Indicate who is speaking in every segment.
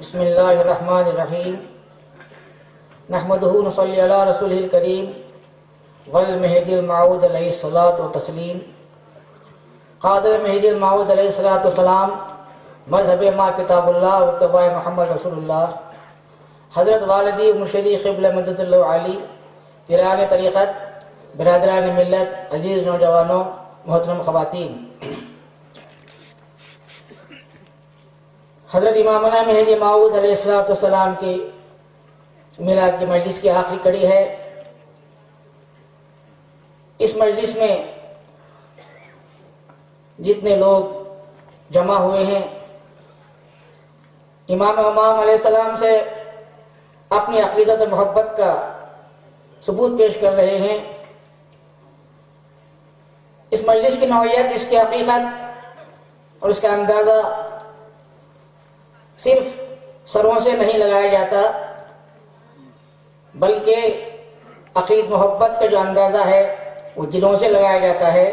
Speaker 1: بسم اللہ الرحمن الرحیم نحمدہ نصلی علی رسولہ الکریم والمہدی الموعود علیہ الصلاۃ والتسلیم قادر مہدی الموعود علیہ الصلاۃ والسلام مذہب ما کتاب اللہ واتباع محمد رسول اللہ حضرت والدی مرشدی قبلہ مدد اللہ علی پیران طریقت برادران ملت عزیز نوجوانوں محترم خواتین، حضرت امامنا مہدی موعود علیہ السلام کی میلاد کی مجلس کی آخری کڑی ہے۔ اس مجلس میں جتنے لوگ جمع ہوئے ہیں امام علیہ السلام سے اپنی عقیدت و محبت کا ثبوت پیش کر رہے ہیں۔ اس مجلس کی نوعیت، اس کی حقیقت اور اس کا اندازہ صرف سروں سے نہیں لگایا جاتا، بلکہ عقید محبت کا جو اندازہ ہے وہ دلوں سے لگایا جاتا ہے،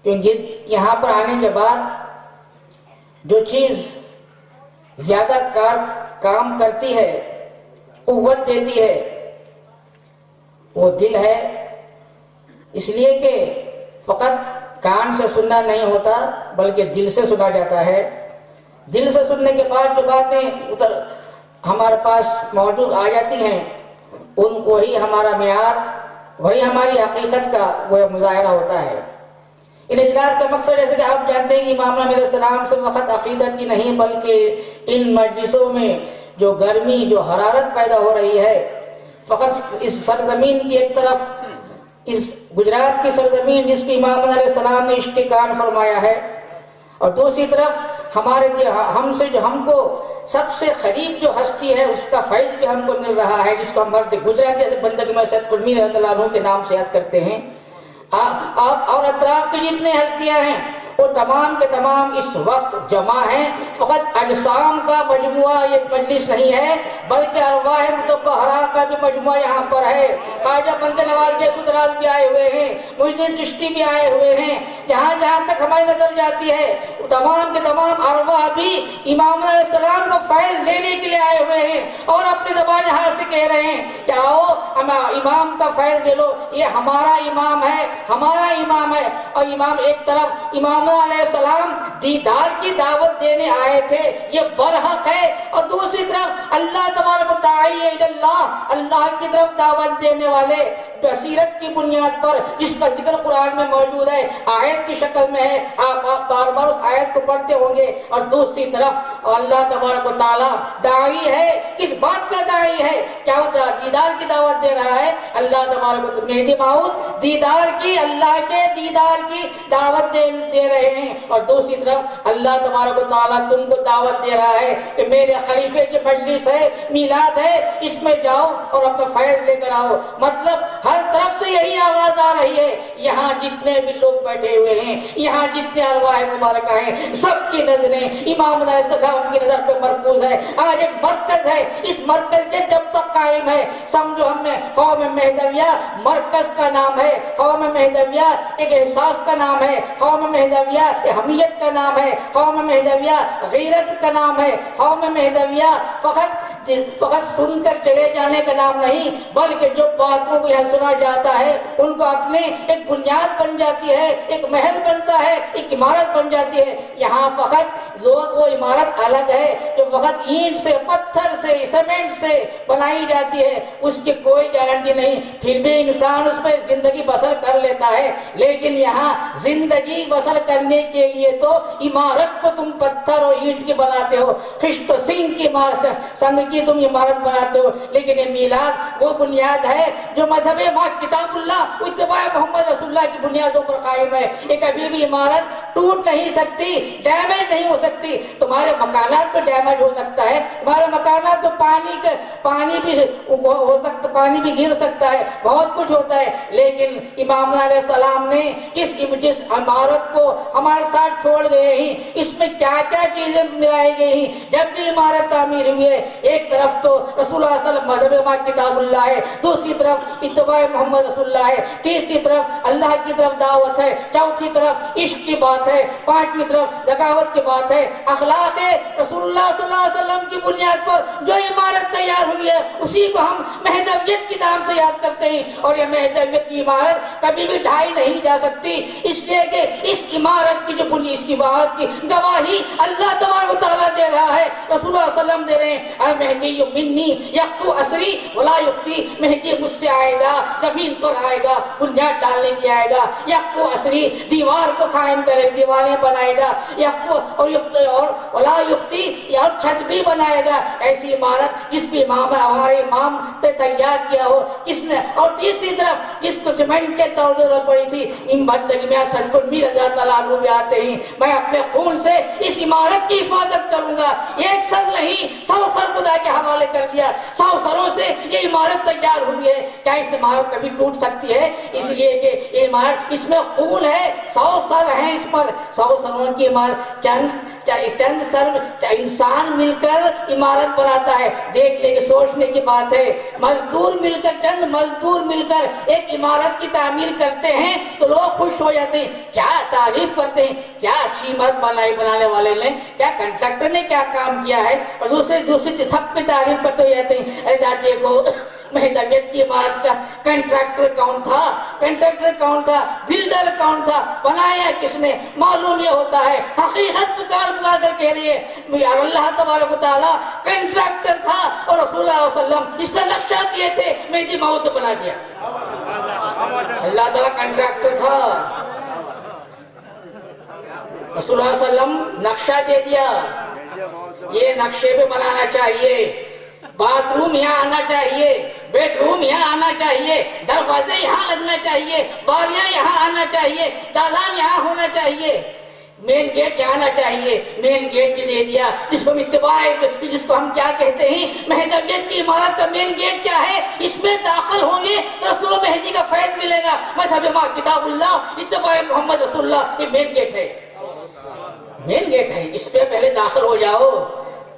Speaker 1: کیونکہ یہاں پر آنے کے بعد جو چیز زیادہ کام کرتی ہے، قوت دیتی ہے، وہ دل ہے۔ اس لیے کہ فقط کان سے سننا نہیں ہوتا بلکہ دل سے سنا جاتا ہے۔ دل سے سننے کے بعد جو باتیں ہمارے پاس موجود آ جاتی ہیں، وہی ہمارا معیار، وہی ہماری حقیقت کا وہ مظاہرہ ہوتا ہے۔ ان اجلاس کا مقصد، جیسے کہ آپ جانتے ہیں کہ امام علیہ السلام سے وقت عقیدت کی نہیں بلکہ ان مجلسوں میں جو گرمی، جو حرارت پیدا ہو رہی ہے، فقط اس سرزمین کی ایک طرف، اس گجرات کی سرزمین جس کو امام علیہ السلام نے عشق کان فرمایا ہے، اور دوسری طرف ہم کو سب سے قریب جو ہستی ہے اس کا فیض بھی ہم کو مل رہا ہے، جس کو ہم گجرات جیسے بندگی میں سید قطب رضی اللہ عنہ کے نام سے یاد کرتے ہیں۔ اور اطراف کی جتنے ہستیاں ہیں وہ تمام کے تمام اس وقت جمع ہیں۔ فقط اجسام کا مجموعہ یہ مجلس نہیں ہے بلکہ ارواح مطہرہ کا بھی مجموعہ یہاں پر ہے۔ خواجہ بندہ نواز گیسودراز بھی آئے ہوئے ہیں، محی الدین چشتی بھی آئے ہوئے ہیں۔ جہاں جہاں تک ہماری نظر جاتی ہے تمام کے تمام ارواح بھی امام علیہ السلام کو فیض لینے کے لیے آئے ہوئے ہیں اور اپنی زبان حال سے کہہ رہے ہیں کہ آؤ امام کا فیض لے لو، یہ ہمارا امام ہے، ہمارا امام ہے۔ اور امام ایک طرف امام علیہ السلام دیدار کی دعوت دینے آئے تھے، یہ برحق ہے، اور دوسری طرف اللہ تبارک و تعالی اللہ کی طرف دعوت دینے والے بصیرت کی بنیاد پر، جس کا ذکر قرآن میں موجود ہے، آیت کی شکل میں ہے، آپ بار بار اس آیت کو پڑھتے ہوں گے۔ اور دوسری طرف اللہ تبارک و تعالی داعی ہے، کس بات کا داعی ہے؟ کیا وہ دیدار کی دعوت دے رہا ہے؟ اللہ تبارک و تعالی مہدی موعود دیدار کی، اللہ کے دیدار کی دعوت دے رہے ہیں، اور دوسری طرف اللہ تبارک و تعالی تم کو دعوت دے رہا ہے کہ میرے خلیفے کی مجلس ہے، میلاد ہے، اس میں جاؤ اور اپنا فیض لے کر آؤ۔ مطلب ہر طرف سے یہی آواز آ رہی ہے، یہاں جتنے بھی لوگ بیٹھے ہوئے ہیں، یہاں جتنے ارواح مبارکہ ہیں، سب کی نظریں امام علیہ السلام کی نظر پہ مرکوز ہے۔ آج ایک مرکز ہے، اس مرکز سے جب تک قائم ہے، سمجھو ہم میں قوم مہدویہ مرکز کا نام ہے، قوم مہدویہ ایک احساس کا نام ہے، قوم مہدویہ اہمیت کا نام ہے، قوم مہدویہ غیرت کا نام ہے، قوم مہدویہ فقط سن کر چلے جانے کا نام نہیں بلکہ جو باتوں کو یہاں سنا جاتا ہے ان کو اپنے ایک بنیاد بن جاتی ہے، ایک محل بنتا ہے، ایک عمارت بن جاتی ہے۔ یہاں فقط وہ عمارت الگ ہے جو فقط اینٹ سے، پتھر سے، سیمنٹ سے بنائی جاتی ہے، اس کی کوئی گارنٹی نہیں، پھر بھی انسان اس میں زندگی بسر کر لیتا ہے۔ لیکن یہاں زندگی بسر کرنے کے لیے تو عمارت کو تم پتھر اور اینٹ کی بناتے ہو، خشت و سنگ کی سنگ کی تم عمارت بناتے ہو، لیکن یہ میلاد وہ بنیاد ہے جو مذہب ما کتاب اللہ اتباع محمد رسول اللہ کی بنیادوں پر قائم ہے۔ یہ کبھی بھی عمارت ٹوٹ نہیں سکتی، ڈیمیج نہیں ہو سکتی۔ تمہارے مکانات پہ ڈیمیج ہو سکتا ہے، تمہارے مکانات پہ پانی بھی ہو سکتا، پانی بھی گر سکتا ہے، بہت کچھ ہوتا ہے، لیکن امام علیہ السلام نے جس عمارت کو ہمارے ساتھ چھوڑ گئے ہیں، اس میں کیا کیا چیزیں ملائی گئی ہیں۔ جب بھی عمارت تعمیر ہوئی ہے، ایک طرف تو رسول اللہ صلی اللہ علیہ وسلم مذہب ما کتاب اللہ ہے، دوسری طرف اتباع محمد رسول اللہ ہے، تیسری طرف اللہ کی طرف دعوت ہے، چوتھی طرف عشق کی بات ہے، پانچویں طرف ذکاوت کی بات ہے، اخلاق رسول اللہ صلی اللہ علیہ وسلم کی بنیاد پر جو عمارت تیار ہوئی ہے اسی کو ہم مہدویت کے نام سے یاد کرتے ہیں، اور یہ مہدویت کی عمارت کبھی بھی ڈھائی نہیں جا سکتی، اس لیے کہ اس عمارت کی جو اس کی عمارت کی گواہی اللہ تبارک و تعالیٰ دے رہا ہے، رسول اللہ صلی اللہ علیہ وسلم دے رہے ہیں، المہدی منی یقفو اسری ولا یفتی، مہدی مجھ سے آئے گا، زمین پر آئے گا، بنیاد ڈالنے کے لیے آئے گا، یقفو اسری دیوار کو قائم کرے، دیواریں بنائے گا، یقفو اور ولا یفتی، اور چھت بھی بنائے گا، ایسی عمارت جس بھی امام ہمارے امام نے تیار کیا ہو، کس نے، اور تیسری طرف جس کو سیمنٹ کے طور ضرورت پڑی تھی، بندگی میں سید میر اللہ تعالیٰ عنہ بھی آتے ہیں، میں اپنے خون سے اس عمارت کی حفاظت کروں گا، ایک سر نہیں 100 سر خدا کے حوالے کر دیا، 100 سروں سے یہ عمارت تیار ہوئی ہے، کیا اس عمارت کبھی ٹوٹ سکتی ہے؟ اس لیے کہ یہ عمارت اس میں خون ہے، 100 سر ہیں اس پر، 100 سروں کی عمارت، چند سر انسان مل کر عمارت بناتا ہے، دیکھنے کی سوچنے کی بات ہے، مزدور مل کر، چند مزدور مل کر ایک عمارت کی تعمیر کرتے ہیں تو لوگ خوش ہو جاتے ہیں، کیا تعریف کرتے ہیں، کیا اچھی عمارت بنانے والے نے، کیا کنٹریکٹر نے کیا کام کیا ہے، اور دوسری سب کی تعریف کرتے ہوئے جاتے ہیں، ارے جاتے کو مہدویت کی عمارت کا کنٹریکٹر کون تھا، بلڈر کون تھا، بنایا کس نے؟ معلوم یہ ہوتا ہے حقیقت پکار کر کہہ رہی ہے، اللہ تبارک و تعالیٰ کنٹریکٹر تھا، اور رسول اللہ صلی اللہ علیہ وسلم اس کا نقشہ دیے تھے، مہدی موت بنا دیا، اللہ تعالیٰ کنٹریکٹر تھا، رسول اللہ صلی اللہ علیہ وسلم نقشہ دے دیا، یہ نقشے پہ بنانا چاہیے، باتھ روم یہاں آنا چاہیے، بیڈ روم یہاں آنا چاہیے، دروازے یہاں لگنا چاہیے، باریاں یہاں آنا چاہیے، دالان یہاں ہونا چاہیے، مین گیٹ یہاں آنا چاہیے، مین گیٹ بھی دے دیا، جس کو جس کو ہم کیا کہتے ہیں، مہدویت کی عمارت کا مین گیٹ کیا ہے؟ اس میں داخل ہوں گے تو رسول مہدی کا فیض ملے گا، مذہب ما کتاب اللہ اتباع محمد رسول اللہ، یہ مین گیٹ ہے، مین گیٹ ہے، اس پہ پہلے داخل ہو جاؤ۔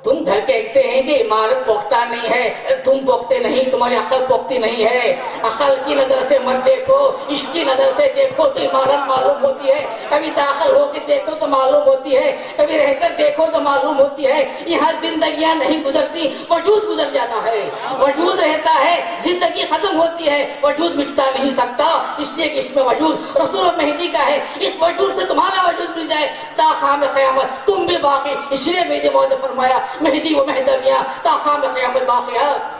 Speaker 1: تم گھر کہتے ہیں کہ عمارت پختہ نہیں ہے، تم پختے نہیں، تمہاری عقل پختی نہیں ہے، عقل کی نظر سے مت دیکھو، عشق کی نظر سے دیکھو تو عمارت معلوم ہوتی ہے، کبھی داخل ہو کے دیکھو تو معلوم ہوتی ہے، کبھی رہ کر دیکھو تو معلوم ہوتی ہے، یہاں زندگیاں نہیں گزرتی، وجود گزر جاتا ہے، وجود رہتا ہے، زندگی ختم ہوتی ہے، وجود مٹتا نہیں سکتا، اس لیے کہ اس میں وجود رسول مہدی کا ہے، اس وجود سے تمہارا وجود مل جائے تا قیام قیامت، تم بھی باقی، اس لیے میرے موت نے فرمایا مہدی و مہدویہ تا قیام قیامت باقیات۔